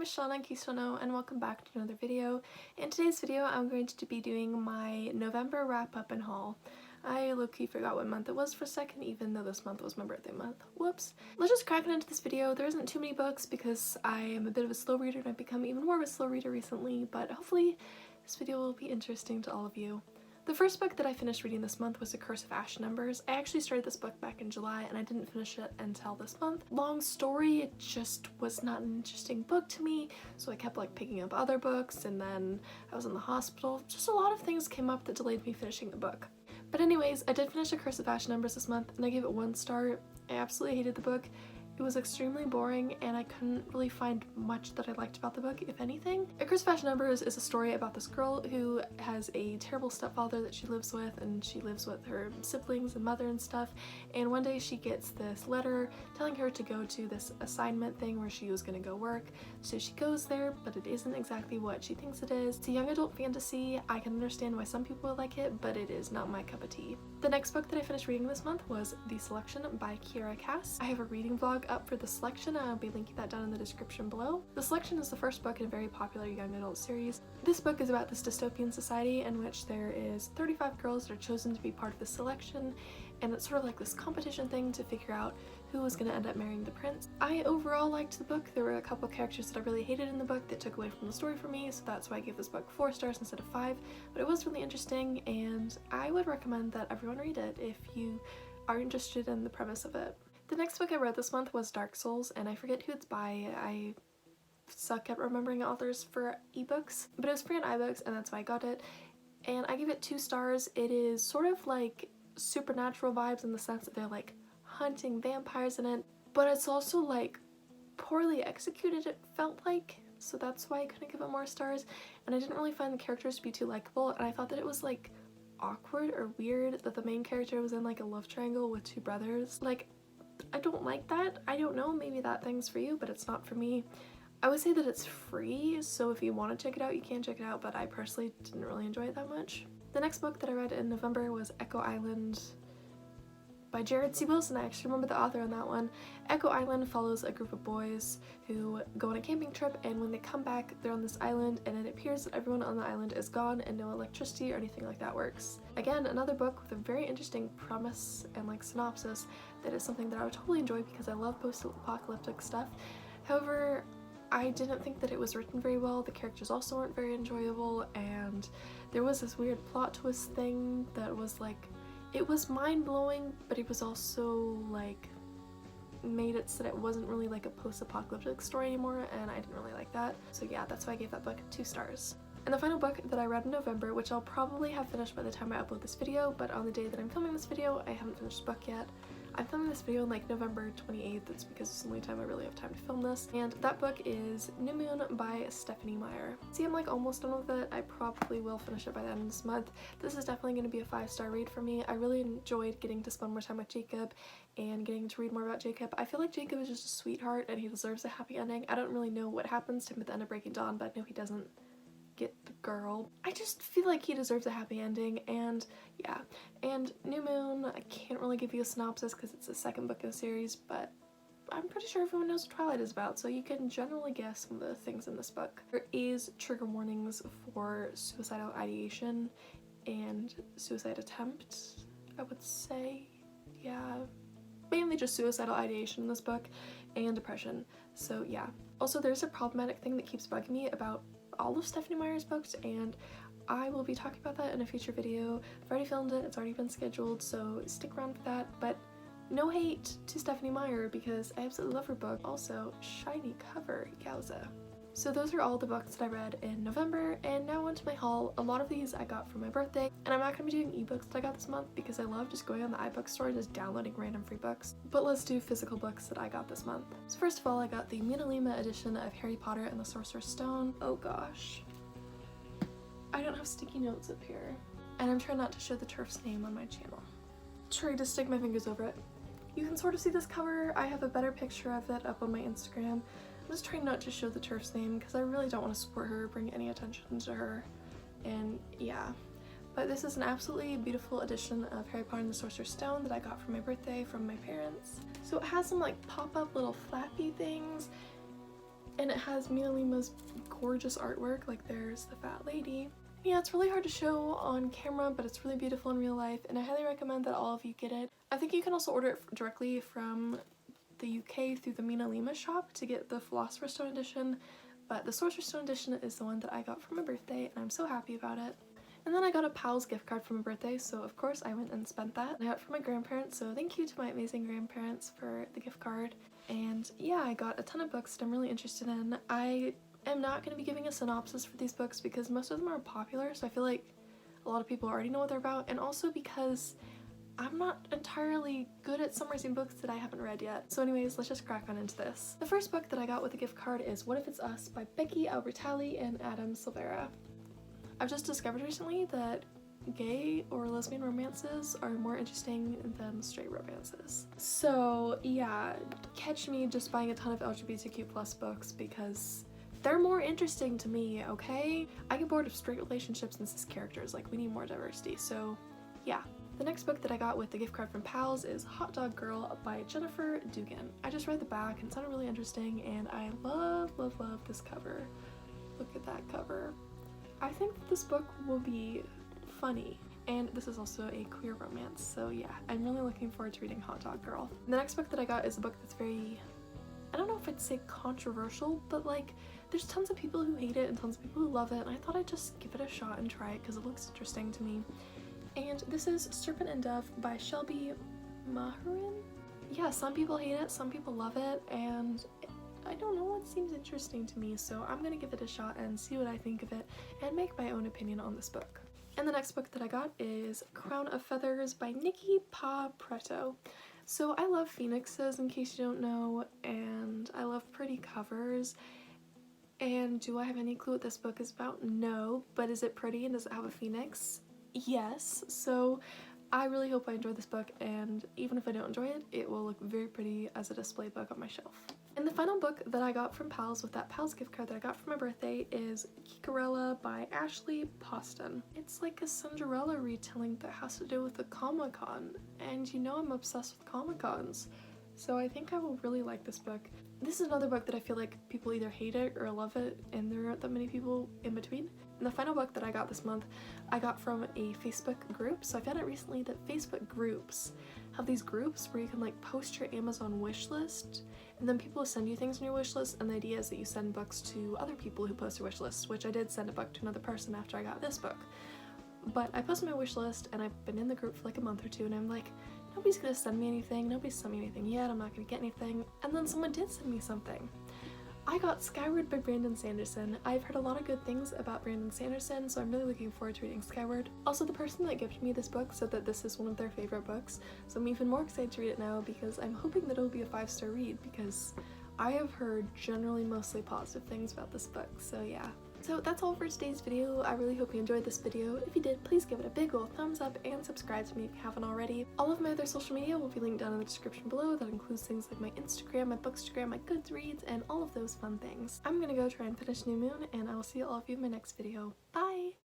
is Shawn in case you don't know, and welcome back to another video. In today's video I'm going to be doing my November wrap up and haul. I low-key forgot what month it was for a second, even though this month was my birthday month. Whoops. Let's just crack into this video. There isn't too many books because I am a bit of a slow reader and I've become even more of a slow reader recently, but hopefully this video will be interesting to all of you. The first book that I finished reading this month was The Curse of Ash Numbers. I actually started this book back in July and I didn't finish it until this month. Long story, it just was not an interesting book to me, so I kept picking up other books, and then I was in the hospital. Just a lot of things came up that delayed me finishing the book. But anyways, I did finish The Curse of Ash Numbers this month and I gave it 1 star. I absolutely hated the book. It was extremely boring and I couldn't really find much that I liked about the book, if anything. A Curse of Ash Numbers is a story about this girl who has a terrible stepfather that she lives with, and she lives with her siblings and mother and stuff, and one day she gets this letter telling her to go to this assignment thing where she was going to go work. So she goes there, but it isn't exactly what she thinks it is. It's a young adult fantasy. I can understand why some people would like it, but it is not my cup of tea. The next book that I finished reading this month was The Selection by Kiera Cass. I have a reading vlog up for The Selection and I'll be linking that down in the description below. The Selection is the first book in a very popular young adult series. This book is about this dystopian society in which there is 35 girls that are chosen to be part of the selection, and it's sort of like this competition thing to figure out who was going to end up marrying the prince. I overall liked the book. There were a couple characters that I really hated in the book that took away from the story for me, so that's why I gave this book 4 stars instead of 5, but it was really interesting and I would recommend that everyone read it if you are interested in the premise of it. The next book I read this month was Dark Souls, and I forget who it's by. I suck at remembering authors for ebooks, but it was free on iBooks and that's why I got it, and I gave it 2 stars. It is sort of like supernatural vibes in the sense that they're hunting vampires in it, but it's also poorly executed, it felt like, so that's why I couldn't give it more stars. And I didn't really find the characters to be too likable, and I thought that it was awkward or weird that the main character was in a love triangle with 2 brothers. I don't like that. I don't know, maybe that thing's for you, but it's not for me. I would say that it's free, so if you want to check it out you can check it out, but I personally didn't really enjoy it that much. The next book that I read in November was Echo Island by Jared C. Wilson. I actually remember the author on that one. Echo Island follows a group of boys who go on a camping trip, and when they come back they're on this island and it appears that everyone on the island is gone and no electricity or anything like that works. Again, another book with a very interesting premise and synopsis that is something that I would totally enjoy because I love post-apocalyptic stuff. However, I didn't think that it was written very well. The characters also weren't very enjoyable, and there was this weird plot twist thing that was it was mind-blowing, but it was also made it so that it wasn't really a post-apocalyptic story anymore, and I didn't really like that. So yeah, that's why I gave that book 2 stars. And the final book that I read in November, which I'll probably have finished by the time I upload this video, but on the day that I'm filming this video I haven't finished the book yet. I'm filming this video on November 28th, that's because it's the only time I really have time to film this, and that book is New Moon by Stephanie Meyer. See, I'm almost done with it. I probably will finish it by the end of this month. This is definitely going to be a 5-star read for me. I really enjoyed getting to spend more time with Jacob and getting to read more about Jacob. I feel like Jacob is just a sweetheart and he deserves a happy ending. I don't really know what happens to him at the end of Breaking Dawn, but I know he doesn't get the girl. I just feel like he deserves a happy ending, and yeah. And New Moon, I can't really give you a synopsis because it's the second book in the series, but I'm pretty sure everyone knows what Twilight is about, so you can generally guess some of the things in this book. There is trigger warnings for suicidal ideation and suicide attempt, I would say. Yeah, mainly just suicidal ideation in this book and depression, so yeah. Also, there's a problematic thing that keeps bugging me about all of Stephanie Meyer's books, and I will be talking about that in a future video. I've already filmed it, it's already been scheduled, so stick around for that. But no hate to Stephanie Meyer because I absolutely love her book. Also, shiny cover, yowza. So those are all the books that I read in November, and now onto my haul. A lot of these I got for my birthday, and I'm not going to be doing ebooks that I got this month because I love just going on the iBook store and just downloading random free books. But let's do physical books that I got this month. So first of all, I got the Mina Lima edition of Harry Potter and the Sorcerer's Stone. Oh gosh. I don't have sticky notes up here. And I'm trying not to show the TERF's name on my channel. Trying to stick my fingers over it. You can sort of see this cover. I have a better picture of it up on my Instagram. I'm just trying not to show the TERF's name because I really don't want to support her or bring any attention to her, and yeah. But this is an absolutely beautiful edition of Harry Potter and the Sorcerer's Stone that I got for my birthday from my parents. So it has some pop-up little flappy things, and it has Mina Lima's gorgeous artwork. Like there's the fat lady. Yeah, it's really hard to show on camera, but it's really beautiful in real life, and I highly recommend that all of you get it. I think you can also order it directly from the UK through the Mina Lima shop to get the Philosopher's Stone edition, but the Sorcerer's Stone edition is the one that I got for my birthday, and I'm so happy about it. And then I got a Pals gift card for my birthday, so of course I went and spent that. I got it for my grandparents, so thank you to my amazing grandparents for the gift card. And yeah, I got a ton of books that I'm really interested in. I'm not going to be giving a synopsis for these books because most of them are popular, so I feel like a lot of people already know what they're about, and also because I'm not entirely good at summarizing books that I haven't read yet. So anyways, let's just crack on into this. The first book that I got with a gift card is What If It's Us by Becky Albertalli and Adam Silvera. I've just discovered recently that gay or lesbian romances are more interesting than straight romances. So yeah, catch me just buying a ton of LGBTQ+ books because they're more interesting to me, okay? I get bored of straight relationships and cis characters, like we need more diversity, so yeah. The next book that I got with the gift card from Pals is Hot Dog Girl by Jennifer Dugan. I just read the back and it sounded really interesting, and I love this cover. Look at that cover. I think that this book will be funny, and this is also a queer romance, so yeah, I'm really looking forward to reading Hot Dog Girl. The next book that I got is a book that's very, I don't know if I'd say controversial, but like there's tons of people who hate it and tons of people who love it, and I thought I'd just give it a shot and try it because it looks interesting to me. And this is Serpent and Dove by Shelby Maharin. Yeah, some people hate it, some people love it, and I don't know, it seems interesting to me, so I'm gonna give it a shot and see what I think of it and make my own opinion on this book. And the next book that I got is Crown of Feathers by Nikki Pa Preto. So I love phoenixes, in case you don't know, and I love pretty covers. And do I have any clue what this book is about? No, but is it pretty and does it have a phoenix? Yes, so I really hope I enjoy this book, and even if I don't enjoy it, it will look very pretty as a display book on my shelf. And the final book that I got from Pals with that Pals gift card that I got for my birthday is Kikarella by Ashley Poston. It's like a Cinderella retelling that has to do with the Comic-Con, and you know I'm obsessed with Comic-Cons, so I think I will really like this book. This is another book that I feel like people either hate it or love it, and there aren't that many people in between. And the final book that I got this month, I got from a Facebook group. So I found out recently that Facebook groups have these groups where you can like post your Amazon wish list, and then people will send you things on your wish list, and the idea is that you send books to other people who post their wish lists, which I did send a book to another person after I got this book. But I posted my wish list, and I've been in the group for like a month or two, and I'm like, nobody's gonna send me anything, nobody's sent me anything yet, I'm not gonna get anything. And then someone did send me something. I got Skyward by Brandon Sanderson. I've heard a lot of good things about Brandon Sanderson, so I'm really looking forward to reading Skyward. Also, the person that gifted me this book said that this is one of their favorite books, so I'm even more excited to read it now because I'm hoping that it'll be a 5-star read, because I have heard generally mostly positive things about this book, so yeah. So that's all for today's video. I really hope you enjoyed this video. If you did, please give it a big ol' thumbs up and subscribe to me if you haven't already. All of my other social media will be linked down in the description below. That includes things like my Instagram, my Bookstagram, my Goodreads, and all of those fun things. I'm gonna go try and finish New Moon, and I will see all of you in my next video. Bye!